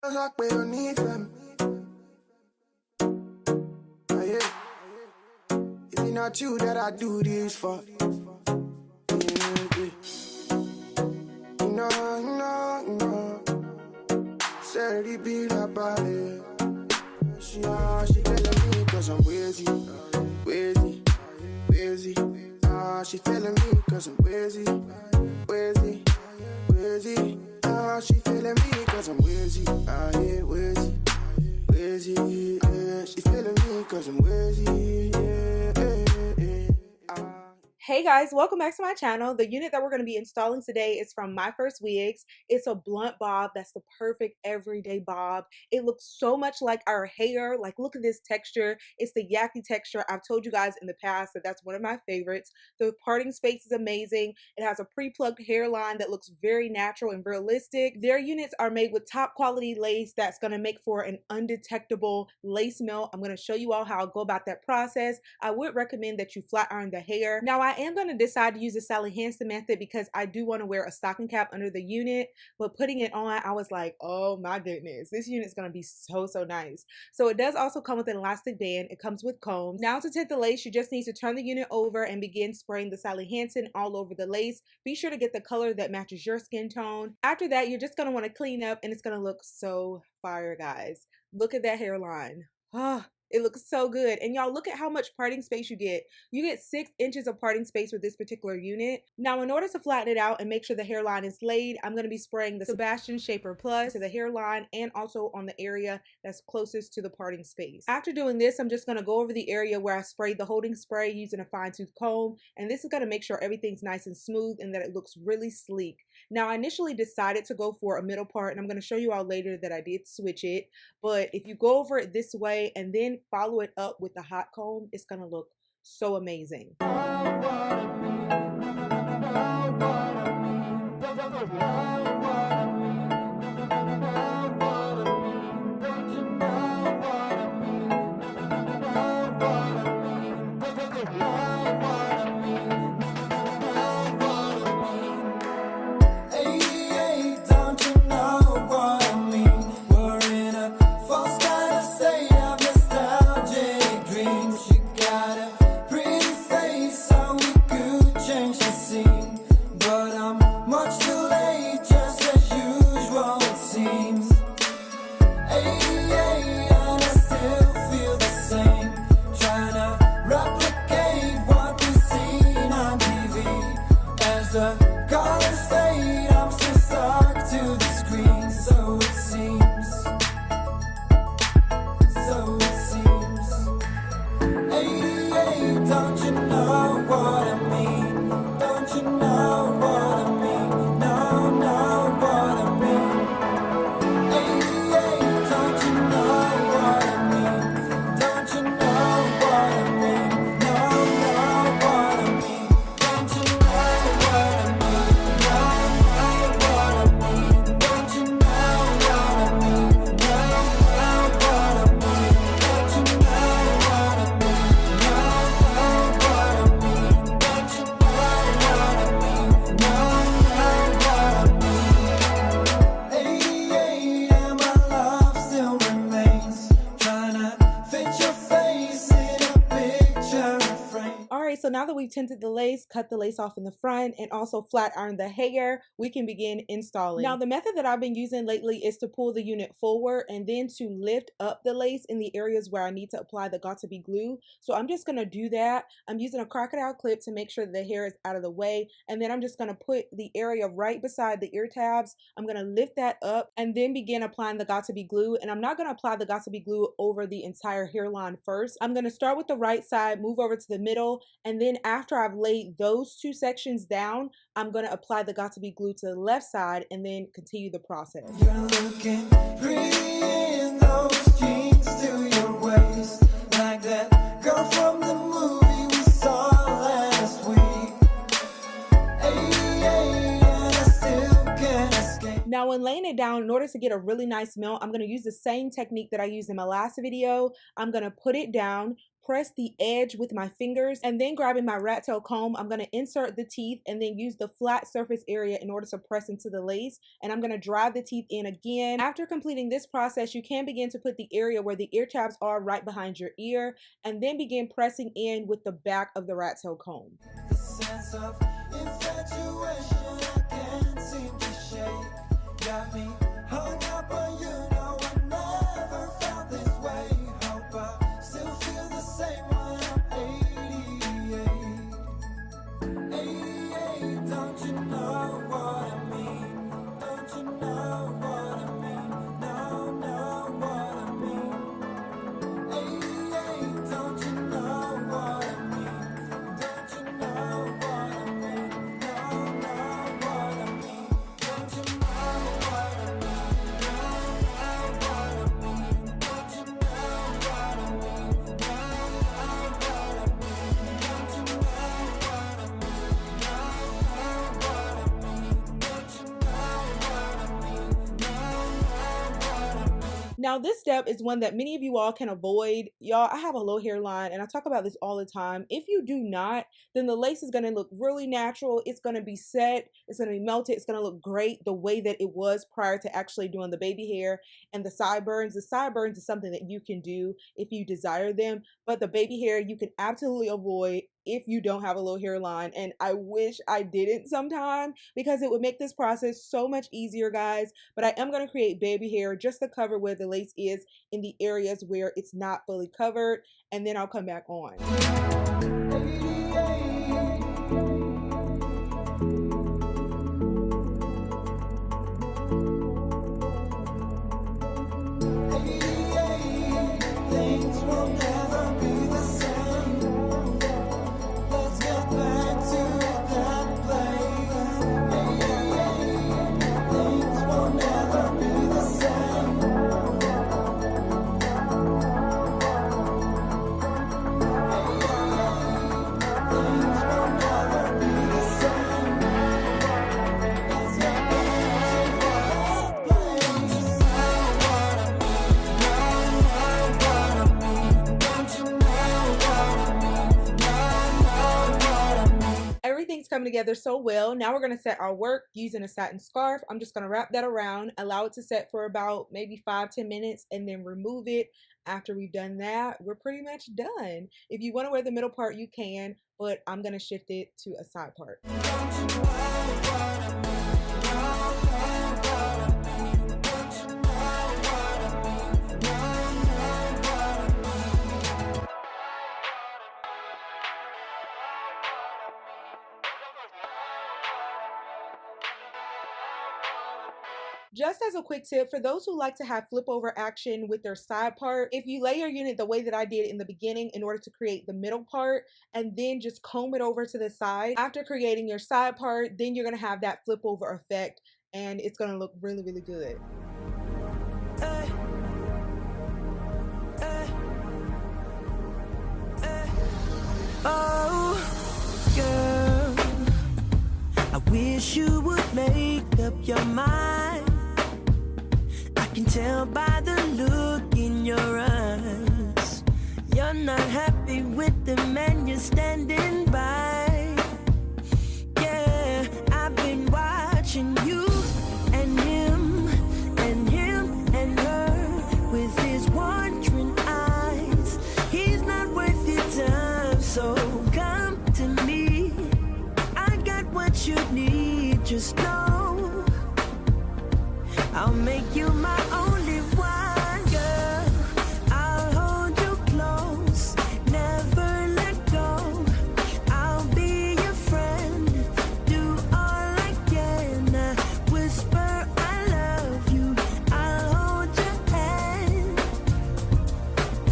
It's not you that I do this for. No. Saturday beat her body. She telling me cause I'm wheezy. She feeling me cause I'm wheezy. She feeling me cause I'm wheezy. Yeah. She feeling me cause I'm wheezy. Hey guys, welcome back to my channel. The unit that we're going to be installing today is from My First Wigs. It's a blunt bob that's the perfect everyday bob. It looks so much like our hair. Like, look at this texture. It's the yaki texture. I've told you guys in the past that that's one of my favorites. The parting space is amazing. It has a pre-plucked hairline that looks very natural and realistic. Their units are made with top quality lace that's going to make for an undetectable lace melt. I'm going to show you all how I'll go about that process. I would recommend that you flat iron the hair. Now, I am going to decide to use the Sally Hansen method because I do want to wear a stocking cap under the unit, but putting it on, I was like, oh my goodness, this unit is going to be so nice. So it does also come with an elastic band. It comes with combs. Now to tint the lace, you just need to turn the unit over and begin spraying the Sally Hansen all over the lace. Be sure to get the color that matches your skin tone. After that, you're just going to want to clean up and it's going to look so fire, guys. Look at that hairline. It looks so good. And y'all, look at how much parting space you get. You get 6 inches of parting space with this particular unit. Now, in order to flatten it out and make sure the hairline is laid, I'm going to be spraying the Sebastian Shaper Plus to the hairline and also on the area that's closest to the parting space. After doing this, I'm just going to go over the area where I sprayed the holding spray using a fine tooth comb. And this is going to make sure everything's nice and smooth and that it looks really sleek. Now, I initially decided to go for a middle part, and I'm going to show you all later that I did switch it. But if you go over it this way and then follow it up with the hot comb, it's going to look so amazing. So now that we've tinted the lace, cut the lace off in the front, and also flat iron the hair, we can begin installing. Now, the method that I've been using lately is to pull the unit forward and then to lift up the lace in the areas where I need to apply the Got2b glue. So I'm just going to do that. I'm using a crocodile clip to make sure that the hair is out of the way, and then I'm just going to put the area right beside the ear tabs. I'm going to lift that up and then begin applying the Got2b glue, and I'm not going to apply the Got2b glue over the entire hairline first. I'm going to start with the right side, move over to the middle, and then after I've laid those 2 sections down, I'm going to apply the Got2b glue to the left side and then continue the process. You're looking pretty in those jeans to your waist, like that girl from the movie we saw last week. And I still can't escape. Now, when laying it down, in order to get a really nice melt, I'm going to use the same technique that I used in my last video. I'm going to put it down, press the edge with my fingers, and then grabbing my rat tail comb, I'm going to insert the teeth and then use the flat surface area in order to press into the lace. And I'm going to drive the teeth in again. After completing this process, you can begin to put the area where the ear tabs are right behind your ear, and then begin pressing in with the back of the rat tail comb. The sense of infatuation I can't seem to shake. Got me hung up on you, no, I never felt this way. Hope I still feel the same when I'm 88. 88, don't you know what I mean? Don't you know what I mean? No, know what I mean. 88, don't you know what I mean? Don't you know what I mean? No, know what I mean. Don't you know what I mean? Know what I mean. Don't you know what I mean? Know what I mean. Don't you know what I mean? Know what I mean. Don't you know what I mean? Know what I mean. Now, this step is one that many of you all can avoid. Y'all, I have a low hairline and I talk about this all the time. If you do not, then the lace is going to look really natural. It's going to be set. It's going to be melted. It's going to look great the way that it was prior to actually doing the baby hair and the sideburns. The sideburns is something that you can do if you desire them, but the baby hair you can absolutely avoid if you don't have a low hairline. And I wish I didn't sometime, because it would make this process so much easier, guys. But I am going to create baby hair just to cover where the lace is in the areas where it's not fully covered, and then I'll come back on. 88, things will never be the same. Let's get back to that place. 88, things will never be the same. 88, things will never be the same. Let's get back to that place. Everything's coming together so well. Now we're going to set our work using a satin scarf. I'm just going to wrap that around, allow it to set for about maybe 5-10 minutes, and then remove it. After we've done that, we're pretty much done. If you want to wear the middle part, you can, but I'm going to shift it to a side part. Just as a quick tip, for those who like to have flip over action with their side part, if you lay your unit the way that I did in the beginning in order to create the middle part, and then just comb it over to the side, after creating your side part, then you're going to have that flip over effect, and it's going to look really, really good. Oh, girl, I wish you would make up your mind. I can tell by the look in your eyes, you're not happy with the man you're standing by. Yeah, I've been watching you and him and him and her with his wandering eyes. He's not worth your time, so come to me. I got what you need, just know I'll make you my only one, girl. I'll hold you close, never let go. I'll be your friend, do all I can. Whisper I love you, I'll hold your hand,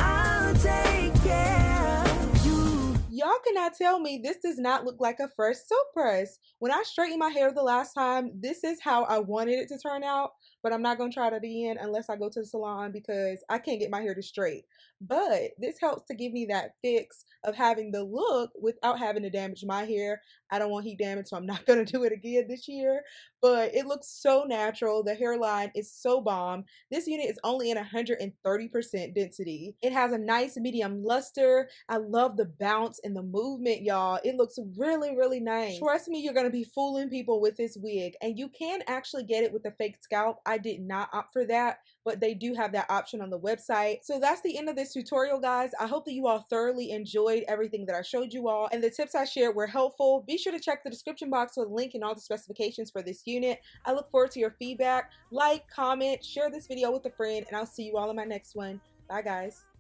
I'll take care of you. Y'all cannot tell me this does not look like a fresh silk press. When I straightened my hair the last time, this is how I wanted it to turn out, but I'm not going to try that again unless I go to the salon because I can't get my hair to straight. But this helps to give me that fix of having the look without having to damage my hair. I don't want heat damage, so I'm not going to do it again this year. But it looks so natural. The hairline is so bomb. This unit is only in 130% density. It has a nice medium luster. I love the bounce and the movement, y'all. It looks really, really nice. Trust me, you're going to be fooling people with this wig. And you can actually get it with a fake scalp. I did not opt for that, but they do have that option on the website. So that's the end of this tutorial, guys. I hope that you all thoroughly enjoyed everything that I showed you all and the tips I shared were helpful. Be sure to check the description box for the link and all the specifications for this unit. I look forward to your feedback. Like, comment, share this video with a friend, and I'll see you all in my next one. Bye, guys.